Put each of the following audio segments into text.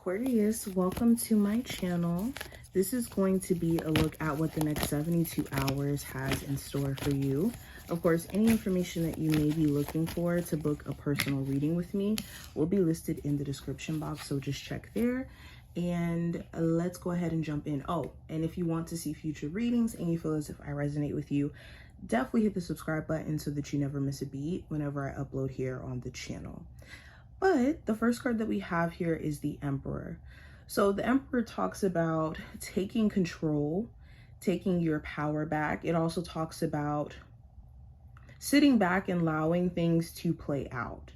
Aquarius, welcome to my channel. This is going to be a look at what the next 72 hours has in store for you. Of course, any information that you may be looking for to book a personal reading with me will be listed in the description box, so just check there. And let's go ahead and jump in. Oh, and if you want to see future readings and you feel as if I resonate with you, definitely hit the subscribe button so that you never miss a beat whenever I upload here on the channel. But the first card that we have here is the Emperor. So the Emperor talks about taking control, taking your power back. It also talks about sitting back and allowing things to play out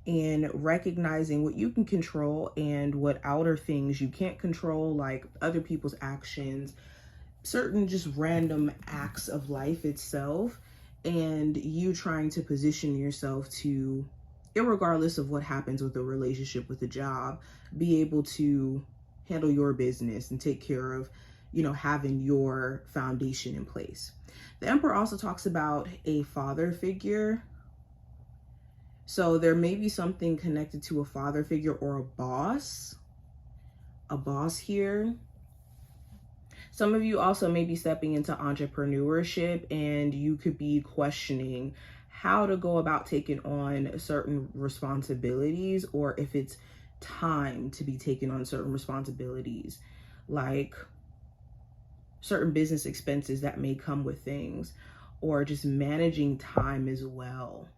and recognizing what you can control and what outer things you can't control, like other people's actions, certain just random acts of life itself, and you trying to position yourself to, irregardless of what happens with a relationship, with a job, be able to handle your business and take care of, having your foundation in place. The Emperor also talks about a father figure. So there may be something connected to a father figure or a boss here. Some of you also may be stepping into entrepreneurship, and you could be questioning how to go about taking on certain responsibilities, or if it's time to be taking on certain responsibilities, like certain business expenses that may come with things, or just managing time as well,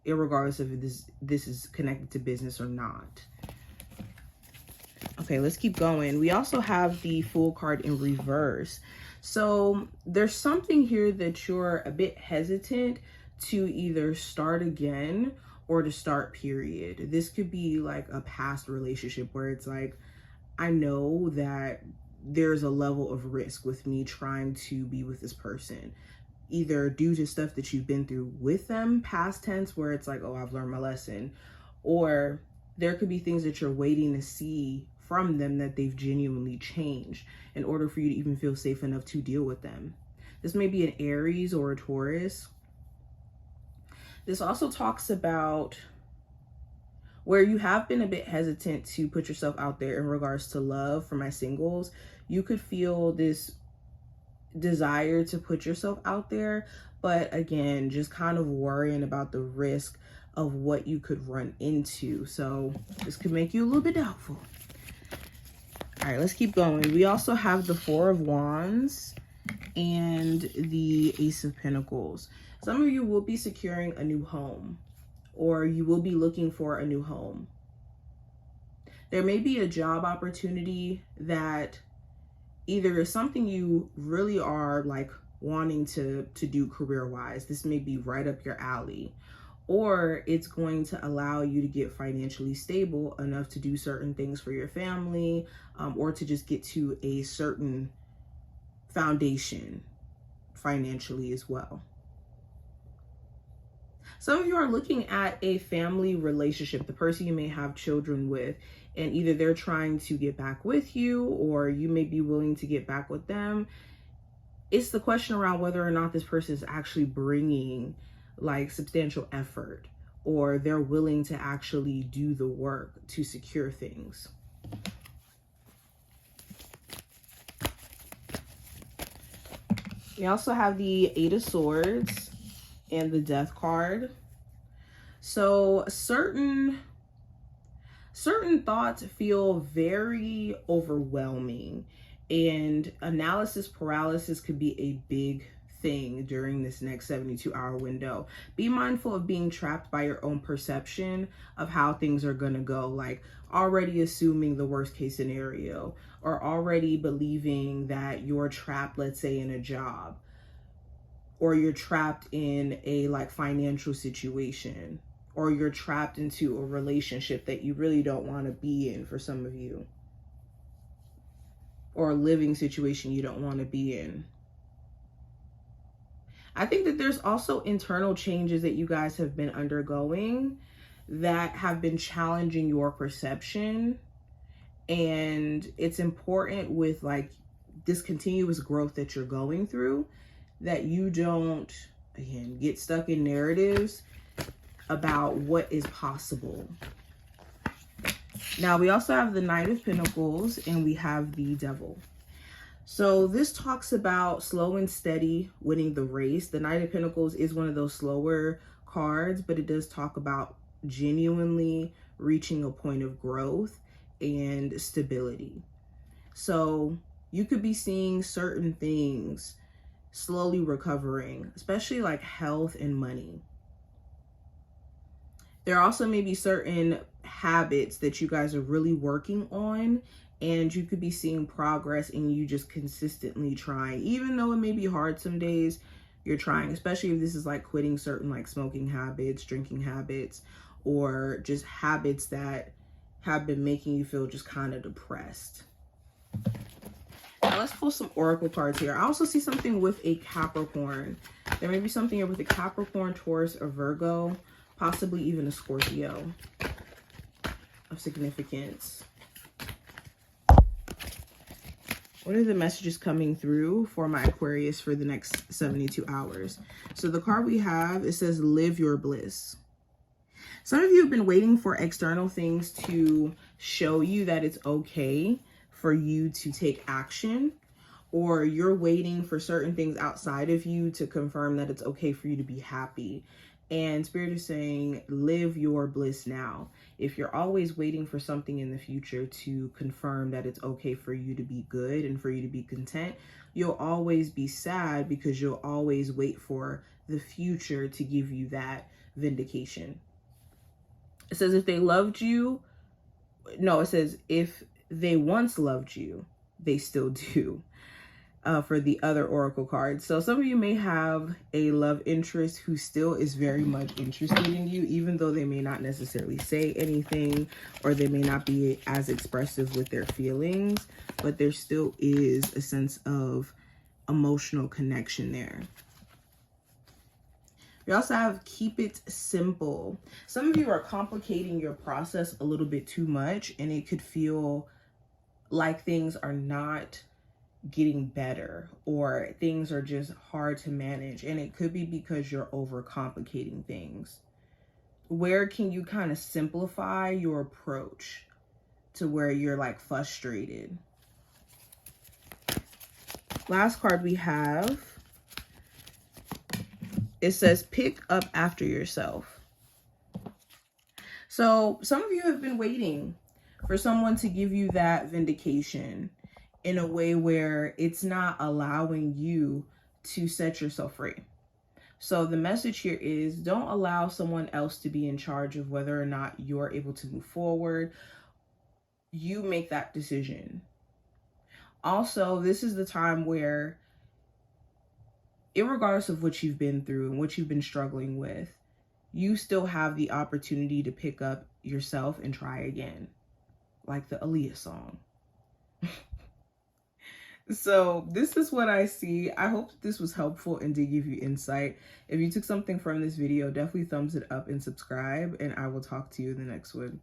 irregardless of if this is connected to business or not. Okay, let's keep going. We also have the Fool card in reverse. So there's something here that you're a bit hesitant to either start again or to start, period. This could be like a past relationship where it's like, I know that there's a level of risk with me trying to be with this person, either due to stuff that you've been through with them, past tense, where it's like, oh, I've learned my lesson, or there could be things that you're waiting to see from them that they've genuinely changed in order for you to even feel safe enough to deal with them. This may be an Aries or a Taurus. This also talks about where you have been a bit hesitant to put yourself out there in regards to love. For my singles, you could feel this desire to put yourself out there, but again, just kind of worrying about the risk of what you could run into. So this could make you a little bit doubtful. All right, let's keep going. We also have the Four of Wands and the Ace of Pentacles. Some of you will be securing a new home, or you will be looking for a new home. There may be a job opportunity that either is something you really are like wanting to do career-wise. This may be right up your alley, or it's going to allow you to get financially stable enough to do certain things for your family, or to just get to a certain foundation financially as well. Some of you are looking at a family relationship, the person you may have children with, and either they're trying to get back with you, or you may be willing to get back with them. It's the question around whether or not this person is actually bringing like substantial effort, or they're willing to actually do the work to secure things. We also have the Eight of Swords and the Death card. So certain thoughts feel very overwhelming, and analysis paralysis could be a big thing during this next 72-hour window. Be mindful of being trapped by your own perception of how things are going to go, like already assuming the worst case scenario, or already believing that you're trapped, let's say in a job, or you're trapped in a like financial situation, or you're trapped into a relationship that you really don't want to be in for some of you, or a living situation you don't want to be in. I think that there's also internal changes that you guys have been undergoing that have been challenging your perception. And it's important with like this continuous growth that you're going through, that you don't, again, get stuck in narratives about what is possible. Now we also have the Knight of Pentacles and we have the Devil. So this talks about slow and steady winning the race. The Knight of Pentacles is one of those slower cards, but it does talk about genuinely reaching a point of growth and stability. So you could be seeing certain things slowly recovering, especially like health and money. There also may be certain habits that you guys are really working on, and you could be seeing progress and you just consistently trying. Even though it may be hard some days, you're trying, especially if this is like quitting certain like smoking habits, drinking habits, or just habits that have been making you feel just kind of depressed. Now let's pull some oracle cards here. I also see something with a Capricorn. There may be something here with a Capricorn, Taurus, or Virgo, possibly even a Scorpio of significance. What are the messages coming through for my Aquarius for the next 72 hours? So the card we have, it says, live your bliss. Some of you have been waiting for external things to show you that it's okay for you to take action, or you're waiting for certain things outside of you to confirm that it's okay for you to be happy. And Spirit is saying, live your bliss now. If you're always waiting for something in the future to confirm that it's okay for you to be good and for you to be content, you'll always be sad because you'll always wait for the future to give you that vindication. It says if they loved you, no, it says if they once loved you, they still do. For the other oracle cards. So some of you may have a love interest who still is very much interested in you, even though they may not necessarily say anything, or they may not be as expressive with their feelings, but there still is a sense of emotional connection there. We also have keep it simple. Some of you are complicating your process a little bit too much, and it could feel like things are not getting better, or things are just hard to manage, and it could be because you're overcomplicating things. Where can you kind of simplify your approach to where you're like frustrated? Last card we have, it says pick up after yourself. So some of you have been waiting for someone to give you that vindication in a way where it's not allowing you to set yourself free. So the message here is, don't allow someone else to be in charge of whether or not you're able to move forward. You make that decision. Also, this is the time where, irregardless of what you've been through and what you've been struggling with, you still have the opportunity to pick up yourself and try again, like the Aaliyah song. So this is what I see. I hope this was helpful and did give you insight. If you took something from this video, definitely thumbs it up and subscribe, and I will talk to you in the next one.